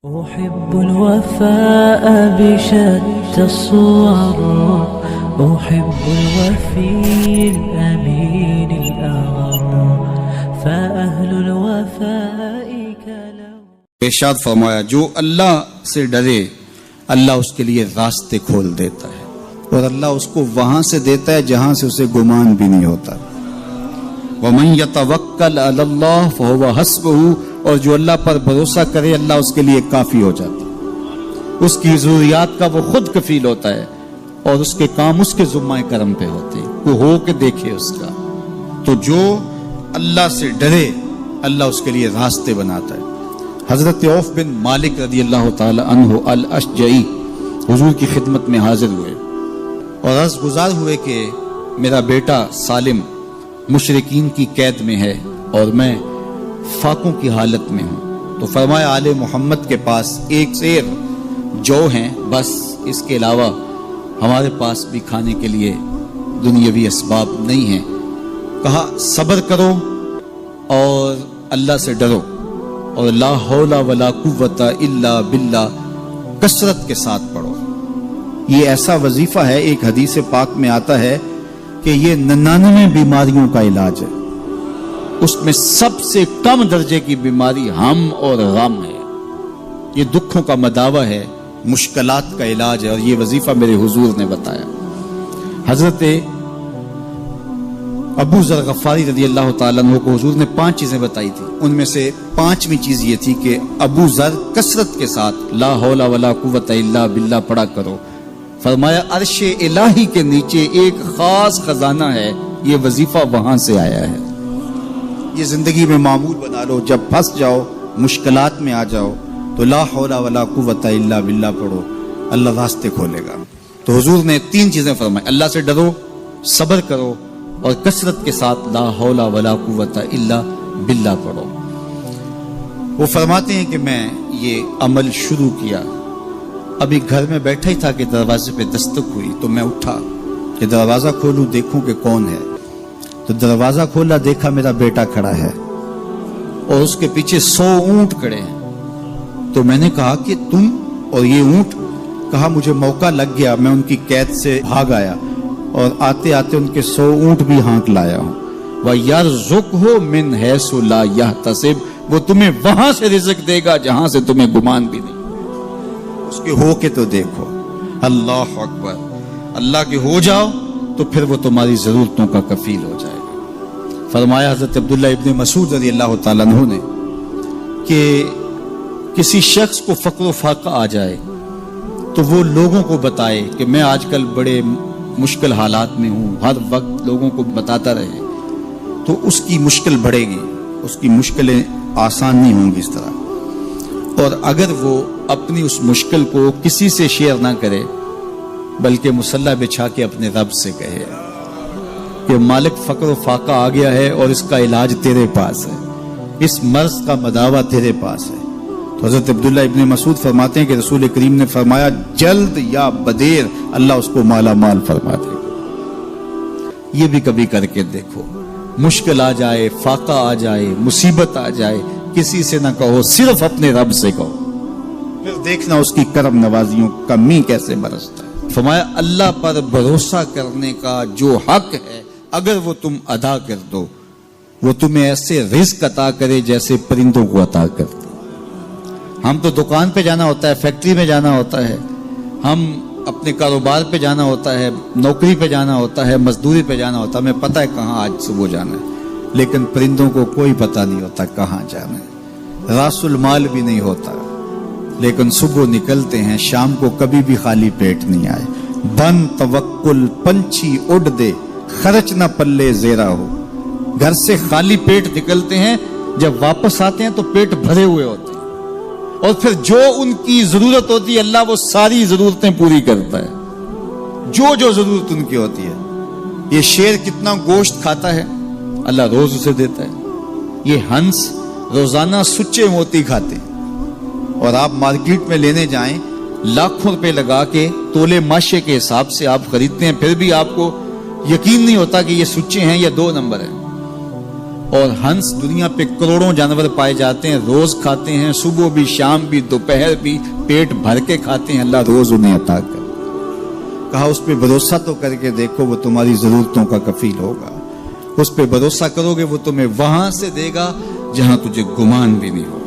أحب الوفاء بشتى الصور، أحب الوفي الأمين الأغر، فأهل الوفاء كلو. ارشاد فرمایا جو اللہ سے ڈرے اللہ اس کے لیے راستے کھول دیتا ہے، اور اللہ اس کو وہاں سے دیتا ہے جہاں سے اسے گمان بھی نہیں ہوتا. وَمَن يَتَوَكَّلْ عَلَى اللَّهِ فَهُوَ حَسْبُهُ، اور جو اللہ پر بھروسہ کرے اللہ اس کے لیے کافی ہو جاتا ہے. اس کی ضروریات کا وہ خود کفیل ہوتا ہے، اور اس کے کام اس کے ذمہ کرم پہ ہوتے ہیں، وہ ہو کے دیکھے اس کا. تو جو اللہ سے ڈرے اللہ اس کے لیے راستے بناتا ہے. حضرت عوف بن مالک رضی اللہ تعالی عنہ الاشجعی حضور کی خدمت میں حاضر ہوئے اور عرض گزار ہوئے کہ میرا بیٹا سالم مشرکین کی قید میں ہے اور میں فاقوں کی حالت میں ہوں. تو فرمایا آل محمد کے پاس ایک سیر جو ہیں، بس اس کے علاوہ ہمارے پاس بھی کھانے کے لیے دنیاوی اسباب نہیں ہیں. کہا صبر کرو اور اللہ سے ڈرو، اور لا حول ولا قوت الا باللہ کثرت کے ساتھ پڑھو. یہ ایسا وظیفہ ہے، ایک حدیث پاک میں آتا ہے کہ یہ 99 بیماریوں کا علاج ہے. اس میں سب سے کم درجے کی بیماری ہم اور غم ہے. یہ دکھوں کا مداوع ہے، مشکلات کا علاج ہے، اور یہ وظیفہ میرے حضور نے بتایا. حضرت ابو ذر غفاری رضی اللہ تعالیٰ عنہ کو حضور نے 5 چیزیں بتائی تھی. ان میں سے 5ویں چیز یہ تھی کہ ابو ذر کثرت کے ساتھ لا حول ولا قوت الا باللہ پڑھا کرو. فرمایا عرش الہی کے نیچے ایک خاص خزانہ ہے، یہ وظیفہ وہاں سے آیا ہے. یہ زندگی میں معمول بنا لو، جب پھنس جاؤ مشکلات میں آ جاؤ تو لا حول ولا قوت الا باللہ پڑھو، اللہ راستے کھولے گا. تو حضور نے 3 چیزیں فرمائی، اللہ سے ڈرو، صبر کرو، اور کثرت کے ساتھ لا حول ولا قوت الا باللہ پڑھو. وہ فرماتے ہیں کہ میں یہ عمل شروع کیا، ابھی گھر میں بیٹھا ہی تھا کہ دروازے پہ دستک ہوئی تو میں اٹھا کہ دروازہ کھولوں دیکھوں کہ کون ہے. تو دروازہ کھولا، دیکھا میرا بیٹا کھڑا ہے اور اس کے پیچھے 100 اونٹ کھڑے ہیں. تو میں نے کہا کہ تم اور یہ اونٹ؟ کہا مجھے موقع لگ گیا، میں ان کی قید سے بھاگ آیا اور آتے آتے ان کے 100 اونٹ بھی ہانک لایا ہوں. وَيَرْزُقْهُ مِنْ حَيْثُ لَا يَحْتَسِبُ، وہ تمہیں وہاں سے رزق دے گا جہاں سے تمہیں گمان بھی نہیں. اس کے ہو کے تو دیکھو. اللہ اکبر. اللہ کے ہو جاؤ تو پھر وہ تمہاری ضرورتوں کا کفیل ہو جائے گا. فرمایا حضرت عبداللہ ابن مسعود رضی اللہ تعالیٰ عنہ نے کہ کسی شخص کو فقر و فاقہ آ جائے تو وہ لوگوں کو بتائے کہ میں آج کل بڑے مشکل حالات میں ہوں، ہر وقت لوگوں کو بتاتا رہے تو اس کی مشکل بڑھے گی، اس کی مشکلیں آسان نہیں ہوں گی اس طرح. اور اگر وہ اپنی اس مشکل کو کسی سے شیئر نہ کرے بلکہ مصلی بچھا کے اپنے رب سے کہے کہ مالک فقر و فاقہ آ گیا ہے اور اس کا علاج تیرے پاس ہے، اس مرض کا مداوع تیرے پاس ہے. تو حضرت عبداللہ ابن مسعود فرماتے ہیں کہ رسول کریم نے فرمایا جلد یا بدیر اللہ اس کو مالا مال فرما دے. یہ بھی کبھی کر کے دیکھو. مشکل آ جائے، فاقہ آ جائے، مصیبت آ جائے، کسی سے نہ کہو، صرف اپنے رب سے کہو، پھر دیکھنا اس کی کرم نوازیوں کا می کیسے برستا ہے. فرمایا اللہ پر بھروسہ کرنے کا جو حق ہے اگر وہ تم ادا کر دو وہ تمہیں ایسے رزق عطا کرے جیسے پرندوں کو عطا کرتے. ہم تو دکان پہ جانا ہوتا ہے، فیکٹری میں جانا ہوتا ہے، ہم اپنے کاروبار پہ جانا ہوتا ہے، نوکری پہ جانا ہوتا ہے، مزدوری پہ جانا ہوتا ہے، ہمیں پتہ ہے کہاں آج صبح جانا ہے. لیکن پرندوں کو کوئی پتہ نہیں ہوتا کہاں جانا ہے. راس المال بھی نہیں ہوتا لیکن صبح نکلتے ہیں، شام کو کبھی بھی خالی پیٹ نہیں آئے. بن توکل پنچھی اڑ دے، خرچ نہ پلے زیرا ہو. گھر سے خالی پیٹ نکلتے ہیں، جب واپس آتے ہیں تو پیٹ بھرے ہوئے ہوتے ہیں، اور پھر جو ان کی ضرورت ہوتی ہے اللہ وہ ساری ضرورتیں پوری کرتا ہے، جو ضرورت ان کی ہوتی ہے. یہ شیر کتنا گوشت کھاتا ہے اللہ روز اسے دیتا ہے. یہ ہنس روزانہ سچے موتی کھاتے ہیں، اور آپ مارکیٹ میں لینے جائیں لاکھوں روپے لگا کے تولے ماشے کے حساب سے آپ خریدتے ہیں، پھر بھی آپ کو یقین نہیں ہوتا کہ یہ سچے ہیں یا 2 نمبر ہیں. اور ہنس دنیا پہ کروڑوں جانور پائے جاتے ہیں، روز کھاتے ہیں، صبح بھی شام بھی دوپہر بھی پیٹ بھر کے کھاتے ہیں، اللہ روز انہیں عطا کر۔ کہا اس پہ بھروسہ تو کر کے دیکھو، وہ تمہاری ضرورتوں کا کفیل ہوگا، اس پہ بھروسہ کرو گے وہ تمہیں وہاں سے دے گا جہاں تجھے گمان بھی نہیں ہوگا۔